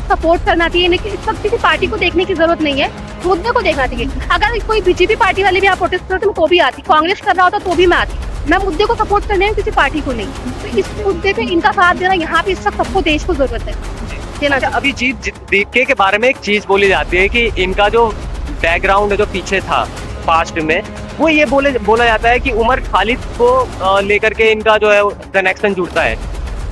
Support करना चाहिए, लेकिन इस वक्त किसी पार्टी को देखने की जरूरत नहीं है, मुद्दे को देखना चाहिए। अगर कोई बीजेपी पार्टी वाले भी आप प्रोटेस्ट करते तो भी आती, कांग्रेस कर रहा होता तो भी मैं आती। मैं मुद्दे को सपोर्ट करने में किसी पार्टी को नहीं, तो इस मुद्दे पे इनका साथ देना यहाँ पे इस वक्त सबको देश को जरूरत है देना। अभी जीत दीपिका के बारे में एक चीज बोली जाती है कि इनका जो बैकग्राउंड है, जो पीछे था पास्ट में, वो ये बोला जाता है कि उमर खालिद को लेकर के इनका जो है कनेक्शन जुड़ता है।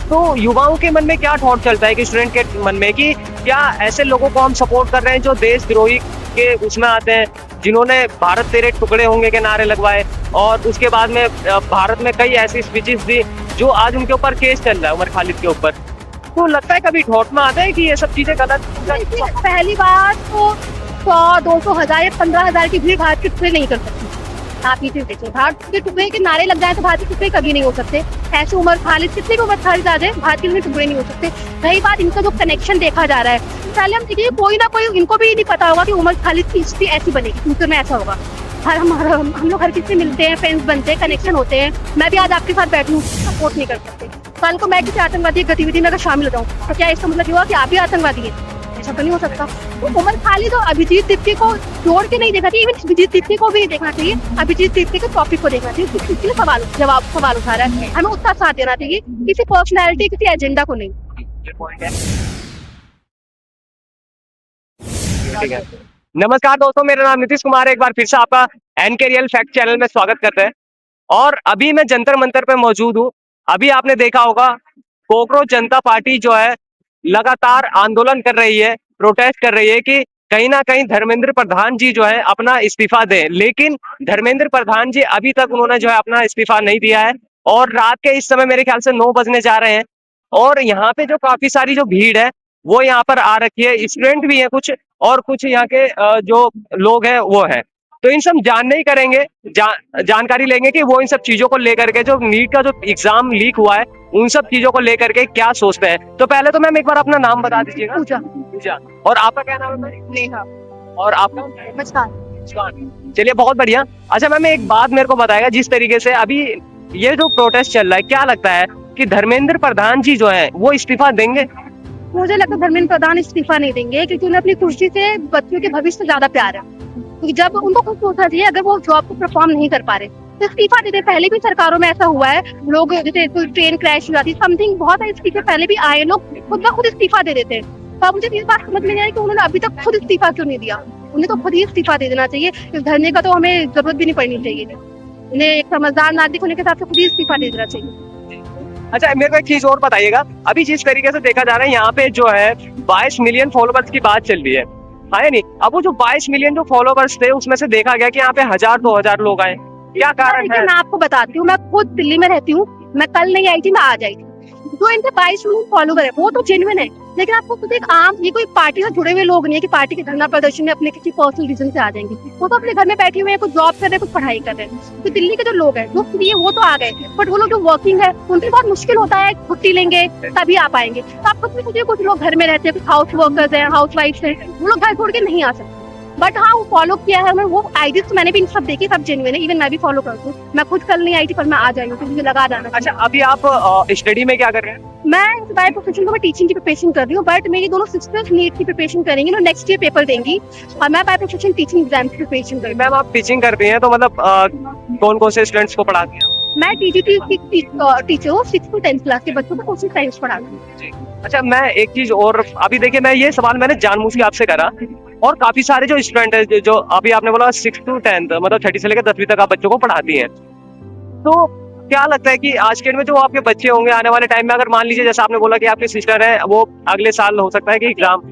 तो युवाओं के मन में क्या थॉट चलता है कि स्टूडेंट के मन में कि क्या ऐसे लोगों को हम सपोर्ट कर रहे हैं जो देशद्रोही के उसमें आते हैं, जिन्होंने भारत तेरे टुकड़े होंगे के नारे लगवाए और उसके बाद में भारत में कई ऐसी स्पीचेस दी जो आज उनके ऊपर केस चल रहा है उमर खालिद के ऊपर। तो लगता है कभी थॉट में आता है कि ये सब चीजें गलत? पहली बात तो 100, 200, 1000 या 15,000 की भीड़ भारत के टुकड़े नहीं कर सकती। आप ये चीज देखिए, भारत के टुकड़े के नारे लग जाए तो भारत के टुकड़े कभी नहीं हो सकते। ऐसे उमर खालिद, कितने भी उमर खालिद आ जाए, भारत के टुकड़े नहीं हो सकते। रही बात इनका जो कनेक्शन देखा जा रहा है, पहले हम देखिए कोई ना कोई, इनको भी नहीं पता होगा कि उमर खालिद की हिस्ट्री ऐसी बनेगी, फ्यूचर में ऐसा होगा। हम लोग हर किसी से मिलते हैं, फ्रेंड्स बनते हैं, कनेक्शन होते हैं। मैं भी आज आपके साथ बैठूं, सपोर्ट नहीं कर सकते। कल को मैं किसी आतंकवादी गतिविधि में अगर शामिल हो जाऊँ तो क्या इसका मतलब हुआ कि आप भी आतंकवादी हैं? ऐसा तो नहीं हो सकता। तो उमर खालिद और अभिजीत दीप्ति को जोड़ के नहीं देखना चाहिए, इवन अभिजीत दीप्ति को भी नहीं देखना चाहिए, अभिजीत दीप्ति के टॉपिक को देखना चाहिए, इसलिए सवाल उठा रहा है। हमें उसका साथ देना चाहिए, किसी पर्सनैलिटी, किसी एजेंडा को नहीं। ठीक है। नमस्कार दोस्तों, मेरा नाम नीतीश कुमार है। एक बार फिर से आपका एनके रियल फैक्ट चैनल में स्वागत करते हैं। और अभी मैं जंतर मंतर पे मौजूद हूँ। अभी आपने देखा होगा कोकरोच जनता पार्टी जो है लगातार आंदोलन कर रही है, प्रोटेस्ट कर रही है कि कहीं ना कहीं धर्मेंद्र प्रधान जी जो है अपना इस्तीफा दें। लेकिन धर्मेंद्र प्रधान जी अभी तक उन्होंने जो है अपना इस्तीफा नहीं दिया है। और रात के इस समय मेरे ख्याल से 9 बजने जा रहे हैं और यहाँ पे जो काफी सारी जो भीड़ है वो यहाँ पर आ रखी है। स्टूडेंट भी है कुछ और कुछ यहाँ के जो लोग हैं वो है। तो इन सब जानने ही करेंगे, जानकारी लेंगे कि वो इन सब चीजों को लेकर के, जो नीट का जो एग्जाम लीक हुआ है उन सब चीजों को लेकर के क्या सोचते हैं। तो पहले तो मैम एक बार अपना नाम बता दीजिएगा। पूजा। और आपका क्या नाम है? नेहा। और आपका? मुस्कान। चलिए, बहुत बढ़िया। अच्छा मैम, एक बात मेरे को बताएगा, जिस तरीके से अभी ये जो प्रोटेस्ट चल रहा है, क्या लगता है कि धर्मेंद्र प्रधान जी जो है वो इस्तीफा देंगे? मुझे लगता है धर्मेंद्र प्रधान इस्तीफा नहीं देंगे, क्योंकि उन्हें अपनी कुर्सी से बच्चों के भविष्य से ज्यादा प्यार है। क्योंकि जब उनको खुद सोचना चाहिए, अगर वो जॉब को परफॉर्म नहीं कर पा रहे तो इस्तीफा देते। पहले भी सरकारों में ऐसा हुआ है, लोग जैसे कोई ट्रेन क्रैश हो जाती, समथिंग बहुत सारे इस्तीफे पहले भी आए, लोग खुद ब खुद इस्तीफा दे देते हैं। तो अब मुझे इस बात समझ में नहीं आई कि उन्होंने अभी तक खुद इस्तीफा क्यों नहीं दिया। उन्हें तो खुद ही इस्तीफा दे देना चाहिए, धरने का तो हमें जरूरत भी नहीं पड़नी चाहिए। उन्हें एक समझदार नागरिक होने के हिसाब से खुद ही इस्तीफा दे देना चाहिए। अच्छा, मेरे को एक चीज और बताइएगा। अभी जिस तरीके से देखा जा रहा है, यहाँ पे जो है 22 मिलियन फॉलोवर्स की बात चल रही है नहीं? अब वो जो 22 मिलियन जो फॉलोवर्स थे उसमें से देखा गया कि यहाँ पे 1000-2000 लोग आए। क्या कारण है? मैं आपको बताती हूँ, मैं खुद दिल्ली में रहती हूँ, मैं कल नहीं आई थी, मैं आज आई थी। जो इनके 22 मिलियन फॉलोवर है वो तो जेन्युइन है, लेकिन आपको खुद एक आम, ये कोई पार्टी से जुड़े हुए लोग नहीं है कि पार्टी के धरना प्रदर्शन में अपने किसी पर्सनल रीजन से आ जाएंगे। वो तो अपने घर में बैठे हुए हैं, कुछ जॉब कर रहे हैं, कुछ पढ़ाई कर रहे हैं। तो दिल्ली के जो लोग हैं, जो फ्री है, वो तो आ गए, बट वो लोग जो वर्किंग है उनके बहुत मुश्किल होता है, छुट्टी लेंगे तभी आ पाएंगे। तो आप खुद भी कुछ लोग घर में रहते हैं, कुछ हाउस वर्कर्स है, हाउस वाइफ है, वो लोग घर छोड़ के नहीं आ सकते। बट हाँ, वो फॉलो किया है, मैं वो आईडीज तो मैंने भी इन सब देखी, सब जेन्युइन है, इवन मैं भी फॉलो करती हूँ। मैं खुद कल नहीं आई थी, पर मैं आ जाऊंगी क्योंकि मुझे लगा जाना। अच्छा, अभी आप स्टडी में क्या कर रहे हैं? मैं बाय प्रोफेशन को मैं टीचिंग की प्रिपरेशन कर रही हूँ, बट मेरी दोनों सिस्टर्स नीट की प्रिपरेशन करेंगी, ना नेक्स्ट ईयर पेपर देंगी, और मैं बाय प्रोफेशन टीचिंग एग्जाम की प्रिपरेशन कर रही हूँ। मैम, आप टीचिंग करती हैं तो मतलब कौन कौन से स्टूडेंट्स को पढ़ाती हैं? मैं टीजीटी की टीचर हूँ, 6 to 10 क्लास के बच्चों को सोशल साइंस पढ़ाती हूँ। अच्छा, मैं एक चीज और, अभी देखिए, मैं ये सवाल मैंने जानबूझ के आपसे करा, और काफी सारे जो स्टूडेंट है जो अभी आपने बोला 6 to 10 मतलब 6 से लेकर 10वीं तक आप बच्चों को पढ़ाती हैं, तो क्या लगता है कि आज के डेट में जो आपके बच्चे होंगे आने वाले टाइम में, अगर मान लीजिए जैसा आपने बोला कि आपकी सिस्टर है वो अगले साल हो सकता है कि एग्जाम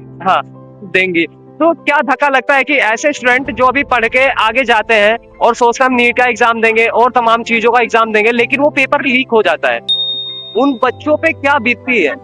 देंगी, तो क्या धक्का लगता है कि ऐसे स्टूडेंट जो अभी पढ़ के आगे जाते हैं और सोचकर हम नीट का एग्जाम देंगे और तमाम चीजों का एग्जाम देंगे, लेकिन वो पेपर लीक हो जाता है, उन बच्चों पे क्या बीतती है?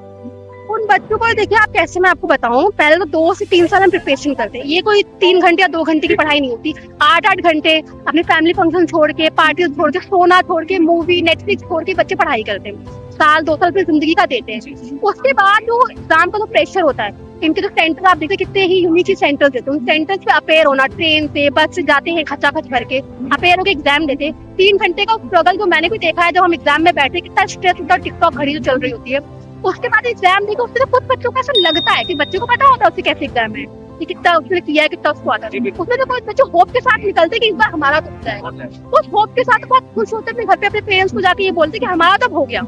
उन बच्चों को देखिए, आप कैसे, मैं आपको बताऊं, पहले तो 2 से 3 साल हम प्रिपरेशन करते हैं। ये कोई 3 घंटे या 2 घंटे की पढ़ाई नहीं होती। 8-8 घंटे अपनी फैमिली फंक्शन छोड़ के, पार्टी छोड़ के, सोना छोड़ के, मूवी नेटफ्लिक्स छोड़ के बच्चे पढ़ाई करते हैं। साल 2 साल फिर जिंदगी का देते हैं। उसके बाद जो एग्जाम का जो प्रेशर होता है, इनके जो सेंटर आप देखते कितने ही यूनिक सेंटर्स देते हैं, उन सेंटर्स पे अपेयर होना, ट्रेन से बस से जाते हैं खचा खच भर के, अपेयर होकर एग्जाम देते हैं। 3 घंटे का स्ट्रगल जो मैंने भी देखा है, जब हम एग्जाम में बैठे, कितना स्ट्रेस होता है, टिकटॉक घड़ी जो चल रही होती है, उसके बाद एग्जाम देखो, उससे तो खुद बच्चों को ऐसा लगता है कि बच्चे को पता होता है उससे कैसे एग्जाम है, कि कितना उसने किया है, कितना उसको आता है। उसमें तो कोई बच्चे होप के साथ निकलते हैं कि इस बार हमारा तो हो जाएगा। उस होप के साथ बहुत खुश होते हैं, अपने घर पे अपने पेरेंट्स को जाके ये बोलते हैं कि हमारा तब हो गया।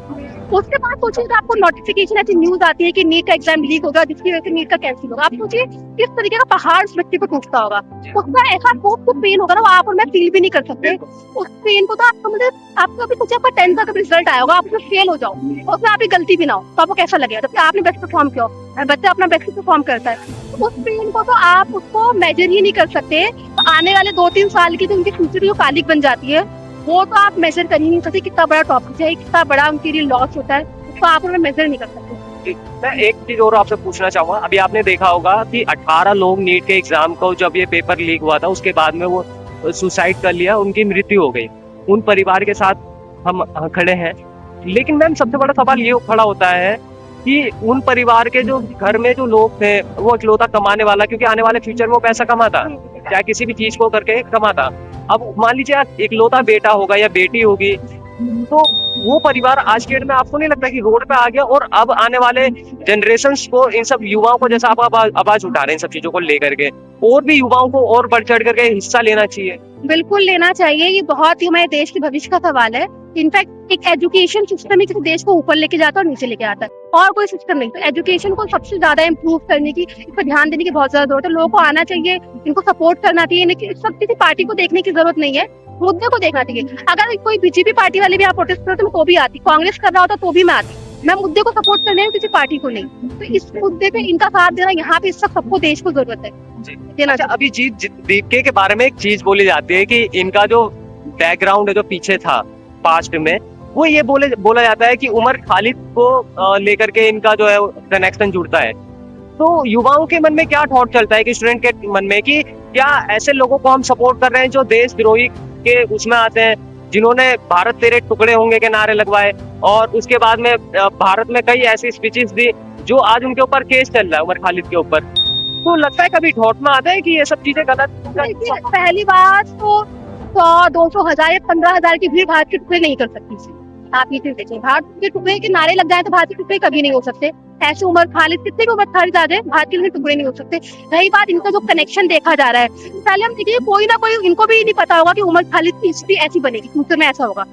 उसके बाद सोचिए तो आपको नोटिफिकेशन ऐसी न्यूज आती है कि नीट का एग्जाम लीक होगा, जिसकी वजह से नीट का कैंसिल होगा। आप सोचिए किस तरीके का पहाड़ उस व्यक्ति को टूटता होगा, उसका ऐसा होप तो पेन होगा ना, वो आप और मैं फील भी नहीं कर सकते। उस पेन को तो आपको मतलब आपको अभी सोचिए आपका 10th का रिजल्ट आया होगा, आप उसमें फेल हो जाओ और उसमें आपकी गलती भी ना हो, तो आपको कैसा लगेगा? जबकि आपने बेस्ट परफॉर्म किया हो, बच्चा अपना बेस्ट परफॉर्म करता है, तो उस पेन को तो आप उसको मेजर ही नहीं कर सकते। तो आने वाले 2-3 साल की जो उनकी फ्यूचर की जो कालिक बन जाती है, वो तो आप मेजर कर ही नहीं सकते। कितना बड़ा टॉपिक है, कितना बड़ा उनके लिए लॉस होता है, उसको आप और मैं मेजर नहीं कर सकते। मैं एक चीज और आपसे पूछना चाहूंगा, अभी आपने देखा होगा कि 18 लोग नीट के एग्जाम को जब ये पेपर लीक हुआ था उसके बाद में वो सुसाइड कर लिया, उनकी मृत्यु हो गई। उन परिवार के साथ हम खड़े हैं, लेकिन मैम सबसे बड़ा सवाल ये खड़ा होता है कि उन परिवार के जो घर में जो लोग थे, वो इकलौता कमाने वाला, क्योंकि आने वाले फ्यूचर में वो पैसा कमाता, चाहे किसी भी चीज को करके कमाता। अब मान लीजिए इकलौता बेटा होगा या बेटी होगी, तो वो परिवार आज के डेट में आपको नहीं लगता कि रोड पे आ गया? और अब आने वाले जनरेशंस को, इन सब युवाओं को, जैसा आप आवाज उठा रहे हैं इन सब चीजों को लेकर के, और भी युवाओं को और बढ़ चढ़ करके हिस्सा लेना चाहिए। बिल्कुल लेना चाहिए, ये बहुत ही हमारे देश के भविष्य का सवाल है। इनफैक्ट एक एजुकेशन सिस्टम ही किसी देश को ऊपर लेके जाता है और नीचे लेके आता है, और कोई सिस्टम नहीं। तो एजुकेशन को सबसे ज्यादा इम्प्रूव करने की, इस पर ध्यान देने की बहुत ज्यादा जरूरत है। लोगों को आना चाहिए, इनको सपोर्ट करना चाहिए। सब किसी पार्टी को देखने की जरूरत नहीं है, मुद्दे को देखना चाहिए। अगर कोई बीजेपी पार्टी वाले भी आप प्रोटेस्ट करते तो भी आती, कांग्रेस कर रहा होता तो भी मैं आती। मैं मुद्दे को सपोर्ट करने किसी पार्टी को नहीं। तो इस मुद्दे पे इनका साथ देना, यहाँ पे इस वक्त सबको देश को जरूरत है देना। अच्छा, अभी दीपके के बारे में एक चीज बोली जाती है कि इनका जो बैकग्राउंड है, जो पीछे था पास्ट में, वो ये बोला जाता है कि उमर खालिद को लेकर के इनका जो है कनेक्शन जुड़ता है। तो युवाओं के मन में क्या थॉट चलता है कि स्टूडेंट के मन में कि क्या ऐसे लोगों को हम सपोर्ट कर रहे हैं जो देशद्रोही के उसमें आते हैं, जिन्होंने भारत तेरे टुकड़े होंगे के नारे लगवाए, और उसके बाद में भारत में कई ऐसी स्पीचेस दी जो आज उनके ऊपर केस चल रहा है उमर खालिद के ऊपर। तो लगता है कभी थॉट में आता है कि ये सब चीजें गलत? पहली बात तो 100, 200, 1000 या 15,000 की भीड़ भारत के टुकड़े नहीं कर सकती। आप ये चीज देखिए, भारत के टुकड़े के नारे लग जाए तो भारत के टुकड़े कभी नहीं हो सकते। ऐसे उमर खालिद, कितने भी उमर खालिद आ जाए, भारत के टुकड़े नहीं हो सकते। रही बात इनका जो कनेक्शन देखा जा रहा है, पहले हम देखिए कोई ना कोई, इनको भी नहीं पता होगा कि उमर खालिद की हिस्ट्री ऐसी बनेगी, फ्यूचर में ऐसा होगा।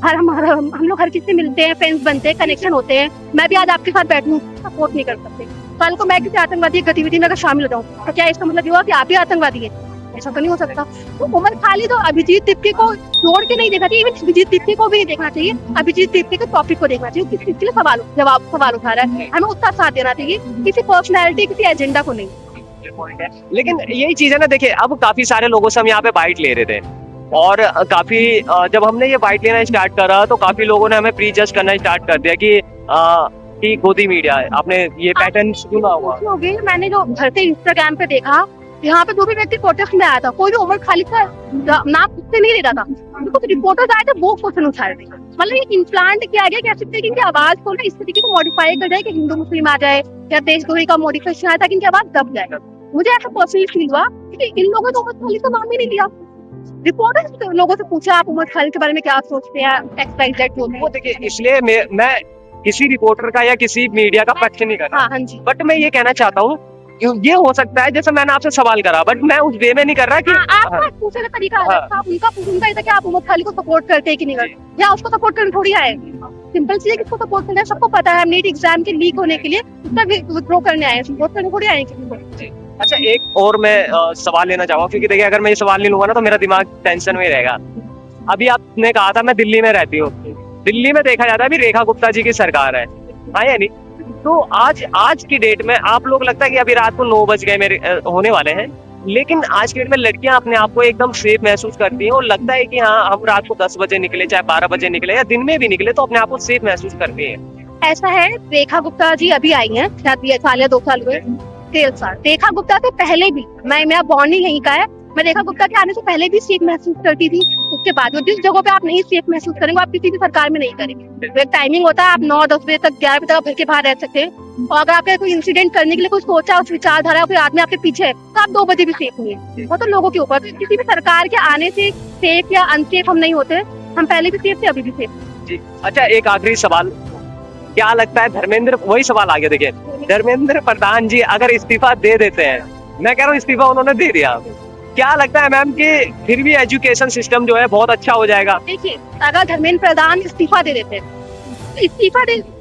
हम लोग हर किसी से मिलते हैं, फ्रेंड्स बनते हैं, कनेक्शन होते हैं। मैं भी आज आपके साथ बैठूं, सपोर्ट नहीं कर सकते। कल को मैं किसी आतंकवादी गतिविधि में अगर शामिल हो जाऊं तो क्या इसका मतलब ये हुआ कि आप ही आतंकवादी है? ऐसा तो नहीं हो सकता। तो उमर खालिद और अभिजीत दीप्ति को जोड़ के नहीं देखना चाहिए, इवन अभिजीत दीप्ति को भी नहीं देखना चाहिए। अभिजीत दीप्ति के टॉपिक को देखना चाहिए, किस लिए सवाल उठा रहा है, हमें उसका साथ देना चाहिए, किसी पर्सनैलिटी, किसी एजेंडा को नहीं। लेकिन यही चीज है ना, देखिए अब काफी सारे लोगों से हम यहाँ पे बाइट ले रहे थे, और काफी जब हमने ये बाइट लेना स्टार्ट करा तो काफी लोगों ने हमें प्री जज करना स्टार्ट कर दिया कि गोदी मीडिया है। आपने ये पैटर्न सुना होगा? मैंने जो घर से इंस्टाग्राम पे देखा, यहाँ पे जो भी व्यक्ति प्रोटेस्ट में आया था, कोई भी उमर खालिद का नाम उससे नहीं ले रहा था। कुछ रिपोर्टर्स आए थे, वो क्वेश्चन उठा रहे थे। मतलब ये इम्प्लांट किया गया, कह सकते हैं कि इनकी आवाज को ना इस तरीके से मॉडिफाई कर जाए कि हिंदू मुस्लिम आ जाए या देशद्रोही का मॉडिफिकेशन आया ताकि इनकी आवाज दब जाए। मुझे ऐसा पर्सनली फील हुआ कि इन लोगों ने उमर खालिद का नाम ही नहीं लिया। रिपोर्टर्स लोगों से पूछा आप उमर खालिद के बारे में क्या सोचते हैं, एक्सपेक्टेड वो देखिए, इसलिए मैं किसी रिपोर्टर का या किसी मीडिया का पक्ष नहीं कर रहा। हाँ जी। बट मैं ये कहना चाहता हूँ, ये हो सकता है जैसे मैंने आपसे सवाल करा, बट मैं उस वे में नहीं कर रहा कि आपका पूछने का तरीका अलग था, उनका ये था कि आप उमर खालिद को सपोर्ट करते हैं कि नहीं करते, या उसको सपोर्ट करने थोड़ी आए। सिंपल सी है, किसको सपोर्ट करना है सबको पता है। हम नीट एग्जाम के लीक होने के लिए उसका विथड्रॉ करने आए, सपोर्ट करने थोड़ी आए किसी को। अच्छा, एक और मैं सवाल लेना चाहूंगा, क्योंकि देखिए अगर मैं ये सवाल नहीं लूंगा ना तो मेरा दिमाग टेंशन में रहेगा। अभी आपने कहा था मैं दिल्ली में रहती हूँ, दिल्ली में देखा जाता है अभी रेखा गुप्ता जी की सरकार है, हाँ या नहीं? तो आज की डेट में आप लोग, लगता है कि अभी रात को 9 बज गए मेरे होने वाले हैं, लेकिन आज की डेट में लड़कियां अपने आप को एकदम सेफ महसूस करती हैं और लगता है कि हाँ, हम रात को 10 बजे निकले, चाहे 12 बजे निकले या दिन में भी निकले, तो अपने आप को सेफ महसूस करती हैं। ऐसा है, रेखा गुप्ता जी अभी आई हैं, शायद साल या 2 साल हुए, 13 साल। रेखा गुप्ता से पहले भी मेरा बॉन्डिंग यहीं का है, मैं रेखा गुप्ता के आने से पहले भी सेफ महसूस करती थी। उसके बाद जिस जगह पे आप नहीं सेफ महसूस करेंगे, आप किसी भी सरकार में नहीं करेंगे। एक टाइमिंग होता है, आप 9-10 बजे तक, 11 बजे तक घर के बाहर रह सकते हैं, और अगर आपका कोई इंसिडेंट करने के लिए कोई सोचा, उस विचारधारा कोई आदमी आपके पीछे है, तो आप 2 बजे भी सेफ नहीं है। वो तो लोगों के ऊपर। किसी भी सरकार के आने से सेफ या अनसेफ हम नहीं होते, हम पहले भी सेफ थे, अभी भी सेफ। जी, अच्छा, एक आखिरी सवाल, क्या लगता है धर्मेंद्र, वही सवाल आ गया, देखिए धर्मेंद्र प्रधान जी अगर इस्तीफा दे देते हैं, मैं कह रहा हूँ इस्तीफा उन्होंने दे दिया, क्या लगता है मैम कि फिर भी एजुकेशन सिस्टम जो है बहुत अच्छा हो जाएगा? देखिए, अगर धर्मेंद्र प्रधान इस्तीफा दे देते हैं, तो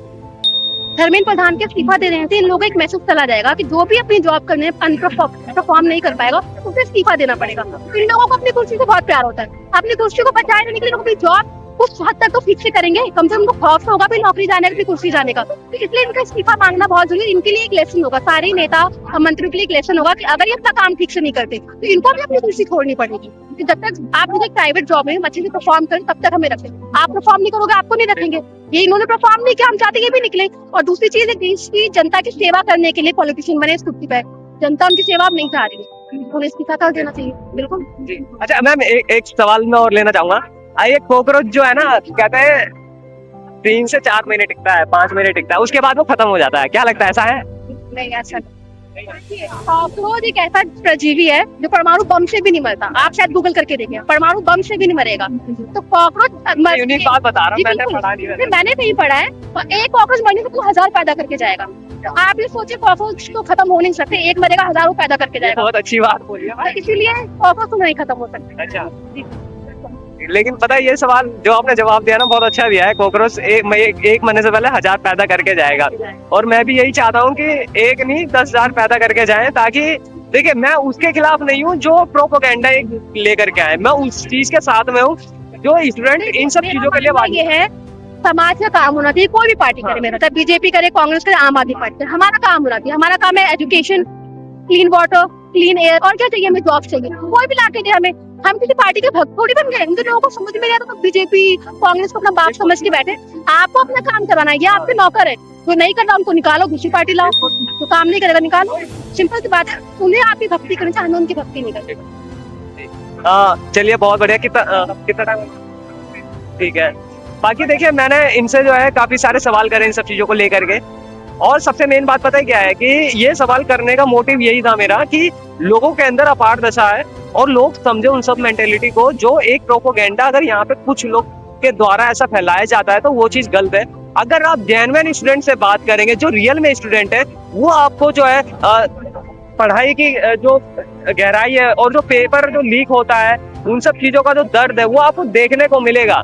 धर्मेंद्र प्रधान के इस्तीफा दे रहे हैं, इन लोगों को एक मैसेज चला जाएगा कि जो भी अपनी जॉब करने परफॉर्म नहीं कर पाएगा, उसे इस्तीफा देना पड़ेगा। तो इन लोगों को अपनी कुर्सी से बहुत प्यार होता है, अपनी कुर्सी को बचाए रखने के लिए अपनी जॉब कुछ हद तक तो फिक्स करेंगे, कम से कम उनको खौफ होगा भी नौकरी जाने का, भी कुर्सी जाने का। तो इसलिए इनका इस्तीफा मांगना बहुत जरूरी है। इनके लिए एक लेसन होगा, सारे नेता और मंत्रियों के लिए एक लेसन होगा कि अगर ये अपना काम ठीक से नहीं करते तो इनको भी अपनी कुर्सी छोड़नी पड़ेगी। कि जब तक आप मुझे प्राइवेट जॉब में अच्छे से परफॉर्म करें तब तक हमें रखें, आप परफॉर्म नहीं करोगे आपको नहीं रखेंगे। ये इन्होंने परफॉर्म नहीं किया, हम चाहते ये भी निकले। और दूसरी चीज, देश की जनता की सेवा करने के लिए पॉलिटिशियन बने इस कुर्सी पे, जनता उनकी सेवा अब नहीं चाह रही है, उन्हें इस्तीफा कर देना चाहिए। बिल्कुल। अच्छा मैम, एक सवाल मैं और लेना चाहूंगा। ये कॉकरोच जो है ना, कहते हैं 3 से 4 महीने टिकता है, 5 महीने टिकता है, उसके बाद वो खत्म हो जाता है, क्या लगता है ऐसा है? नहीं, ऐसा नहीं। कॉकरोच एक ऐसा परजीवी है जो परमाणु बम से भी नहीं मरता। आप शायद गूगल करके देखें, परमाणु बम से भी नहीं मरेगा। तो कॉकरोच यूनिक बात बता रहा हूँ, मैंने पढ़ा नहीं है। मैंने नहीं पढ़ा है। तो एक कॉकरोच मरने से 1000 पैदा करके जाएगा। तो आप ये सोचिए, कॉकरोच तो खत्म हो नहीं सकते, एक मरेगा हजारों पैदा करके जाएगा। बहुत अच्छी बात बोली है। इसीलिए कॉकरोच तो नहीं खत्म हो सकते। अच्छा, लेकिन पता है ये सवाल जो आपने जवाब दिया ना, बहुत अच्छा दिया है। कॉकरोच एक मरने से पहले 1000 पैदा करके जाएगा, और मैं भी यही चाहता हूँ कि एक नहीं 10,000 पैदा करके जाएं, ताकि देखिए मैं उसके खिलाफ नहीं हूँ जो प्रोपोगेंडा लेकर के आए, मैं उस चीज के साथ में हूँ जो स्टूडेंट इन सब चीजों के लिए ये है, समाज का काम होना चाहिए। कोई भी पार्टी करे, मेरा था बीजेपी करे, कांग्रेस करे, आम आदमी पार्टी करे, हमारा काम होना चाहिए। हमारा काम है education, clean water, clean air, और क्या चाहिए हमें? जॉब चाहिए। कोई भी लाके दे हमें, हम किसी पार्टी के भक्त थोड़ी बन गए। उनके लोगों को समझ में नहीं आता तो बीजेपी कांग्रेस को अपना बाप समझ के बैठे। आपको अपना काम करवाना है, ये आपके नौकर है। जो नहीं कर रहा उनको निकालो, दूसरी पार्टी लाओ। तो काम नहीं करेगा निकालो, सिंपल सी बात है। उन्हें आपकी भक्ति करनी चाहिए, हमें उनकी भक्ति नहीं करनी। चलिए बहुत बढ़िया। कितना टाइम? ठीक है। बाकी देखिए मैंने इनसे जो है काफी सारे सवाल करे इन सब चीजों को लेकर के, और सबसे मेन बात पता है क्या है कि ये सवाल करने का मोटिव यही था मेरा कि लोगों के अंदर अपार दशा है और लोग समझे उन सब मेंटेलिटी को, जो एक प्रोपोगेंडा अगर यहाँ पे कुछ लोग के द्वारा ऐसा फैलाया जाता है तो वो चीज गलत है। अगर आप जेन्युइन स्टूडेंट से बात करेंगे, जो रियल में स्टूडेंट है, वो आपको जो है पढ़ाई की जो गहराई है और जो पेपर जो लीक होता है, उन सब चीजों का जो दर्द है वो आपको देखने को मिलेगा।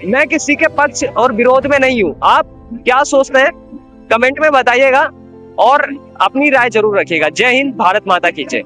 मैं किसी के पक्ष और विरोध में नहीं हूँ। आप क्या सोचते हैं कमेंट में बताइएगा और अपनी राय जरूर रखिएगा। जय हिंद, भारत माता की जय।